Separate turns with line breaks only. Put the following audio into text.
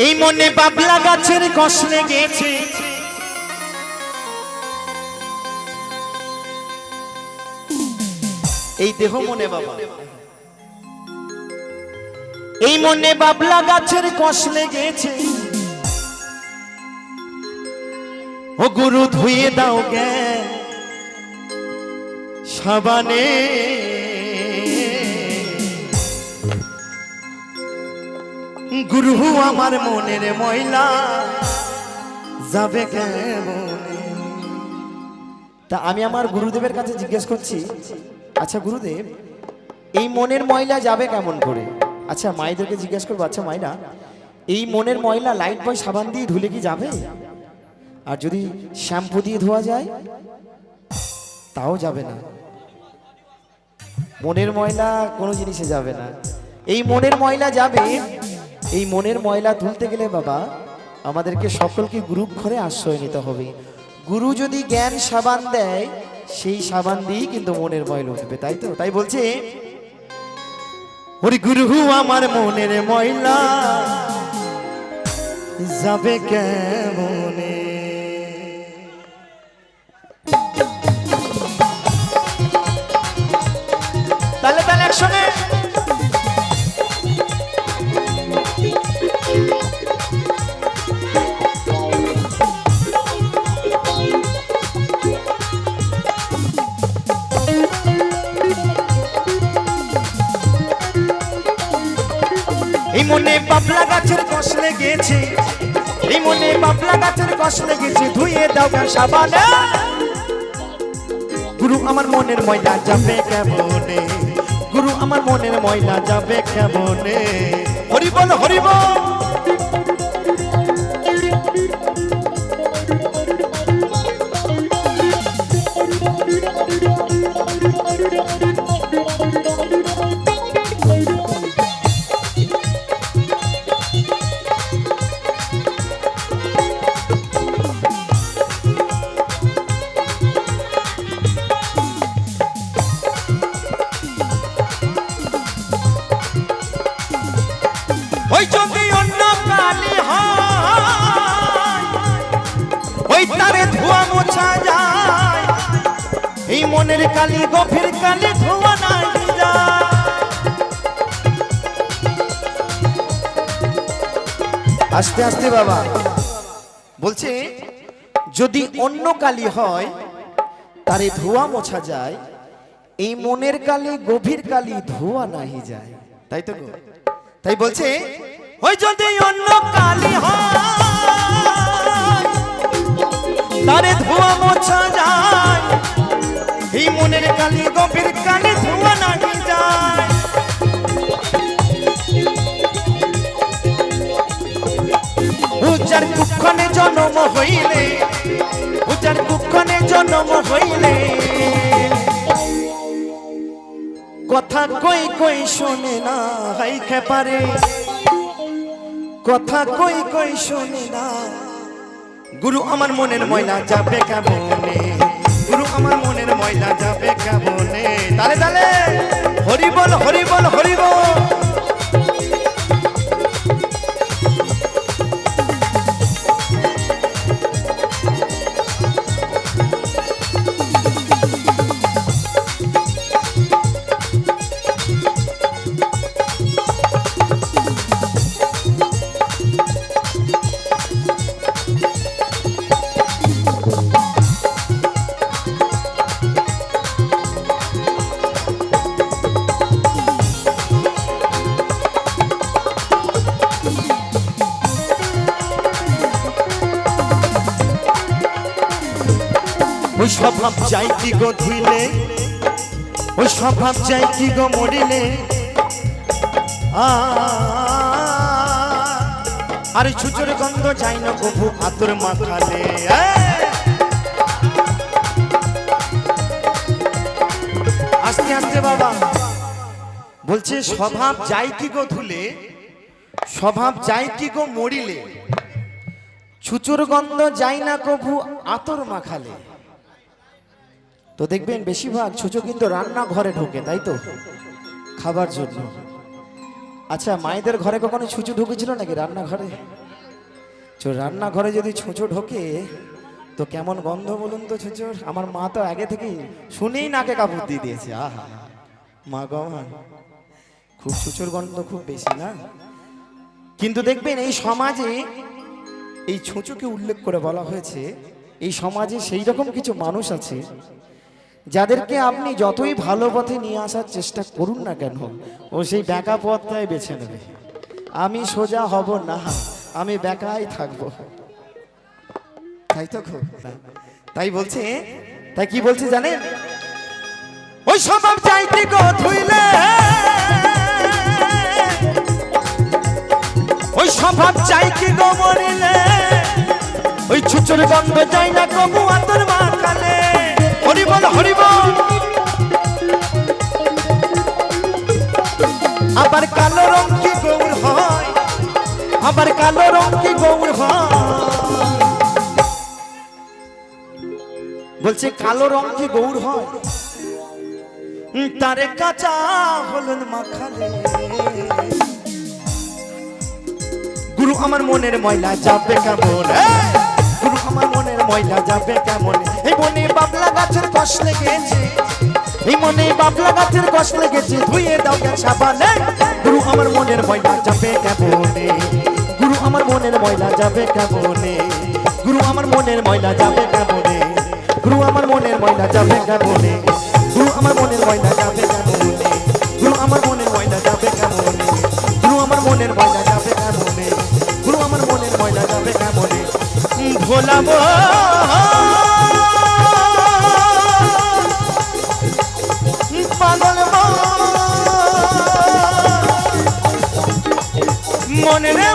এই মনে বাবলা গাছের কষ লেগেছে, এই দেহ মনে বাবা, এই মনে বাবলা গাছের কষ লেগেছে। ও গুরু ধুয়ে দাও জ্ঞান সাবানে, গুরু আমার মনের ময়লা যাবে কেমনে। তা আমি আমার গুরুদেবের কাছে জিজ্ঞেস করছি, আচ্ছা গুরুদেব এই মনের ময়লা যাবে কেমন করে? আচ্ছা মায়েদেরকে জিজ্ঞেস করবো, আচ্ছা মায়েরা এই মনের ময়লা লাইট বয় সাবান দিয়ে ধুলে কি যাবে? আর যদি শ্যাম্পু দিয়ে ধোয়া যায় তাও যাবে না। মনের ময়লা কোনো জিনিসে যাবে না। এই মনের ময়লা যাবে, এই মনের ময়লা তুলতে গেলে বাবা আমাদেরকে সকলকে গুরু ঘরে আশ্রয় নিতে হবে। গুরু যদি জ্ঞান সাবান দেয় সেই সাবান দিয়েই কিন্তু মনের ময়লা উঠবে, তাই তো? তাই বলছে ওরে গুরু আমার মনের ময়লা যাবে কেমনে। তাহলে তাহলে একসঙ্গে এই মনে বাবলা গাছের কষ লেগেছে, এই মনে বাবলা গাছের কষ লেগেছে, ধুয়ে দাও জ্ঞান সাবানে। গুরু আমার মনের ময়লা যাবে কেমনে, গুরু আমার মনের ময়লা যাবে কেমনে। হরি বল হরি বল। ওই যদি অন্য কালি হয় ওই তারে ধোয়া মোছা যায়, এই মনের কালি গভীর কালি ধোয়া নাই যায়। আস্তে আস্তে বাবা বলছে যদি অন্য কালি হয় তারে ধোয়া মোছা যায়, এই মনের কালি গভীর কালি ধোয়া নাহি যায়, তাই তো? তাই বলছে ওই যদি অন্য কালি হয় তারে ধোয়া মোছা যায়, এই মনের কালি গভীর কালি ধোয়া নাহি যায়। উজার কুক্ষণে জন্ম হইলে, উজার কুক্ষণে জন্ম হইলে কথা কই কই শোনে না, হাই খেপারে কথা কই কই শোনে না। গুরু আমার মনের ময়লা যাবে কেমনে, গুরু আমার মনের ময়লা যাবে কেমনে। তালে তালে হরি বল হরি বল হরি বল। ওই স্বভাব চাই কি গো ধুইলে, ওই স্বভাব চাই কি গো মরিলে, আরে ছুচুর গন্ধ চাই না কভু আতর মাখালে। আস্তে আস্তে বাবা বলছে স্বভাব যাই কি গো ধুলে, স্বভাব যাই কি গো মরিলে, ছুচুর গন্ধ যাই না কভু আতর মাখালে। তো দেখবেন বেশিরভাগ ছুঁচো কিন্তু রান্না ঘরে ঢোকে, তাই তো? খাবার জন্য। আচ্ছা মায়েদের ঘরে কখনো ছুঁচো ঢুকেছিল নাকি রান্নাঘরে? রান্নাঘরে যদি ছুঁচো ঢোকে তো কেমন গন্ধ বলুন তো ছুঁচোর। আমার মা তো আগে থেকেই শুনেই নাকে কাপড় দিয়ে দিয়েছে। আহা মা গো মা, খুব ছুঁচোর গন্ধ খুব বেশি না? কিন্তু দেখবেন এই সমাজে এই ছুঁচোকে উল্লেখ করে বলা হয়েছে, এই সমাজে সেই রকম কিছু মানুষ আছে যাদেরকে আপনি যতই ভালো পথে নিয়ে আসার চেষ্টা করুন না কেন, ও সেই বেঁকা পথটাই বেছে নেবে। আমি সোজা হব না, আমি বেঁকাই থাকবো। তাই তো খুব, তাই বলছে, তাই কি বলছে জানেন? ওই স্বভাব চাইতে গো ধুইলে, ওই স্বভাব চাইতে গো মরিলে, ওই ছুচুর গন্ধ যায় না কবু আতর মাখালে। হরিবল হরিবল। আবার কালো রং কি গৌর হয়, আবার কালো রং কি গৌর হয়। বলছে কালো রং কি গৌর হয়, তারে কাঁচা হলুদ মাখালে। গুরু আমার মনের ময়লা যাবে কেমন, গুরু আমার মনের ময়লা যাবে কেমন। এই মনে বাবলা গাছের কষ লেগেছে, এই মনে বাবলা গাছের কষ লেগেছে, ধুয়ে দাও গে সাবানে। গুরু আমার মনের ময়লা যাবে কেমনে, গুরু আমার মনের ময়লা যাবে কেমনে, গুরু আমার মনের ময়লা যাবে কেমনে, গুরু আমার মনের ময়লা যাবে কেমনে, গুরু আমার মনের ময়লা যাবে কেমনে, গুরু আমার মনের ময়লা যাবে কেমনে, গুরু আমার মনের ময়লা যাবে কেমনে, গুরু আমার মনের ময়লা যাবে কেমনে। ভোলাবো পাগল মনে রে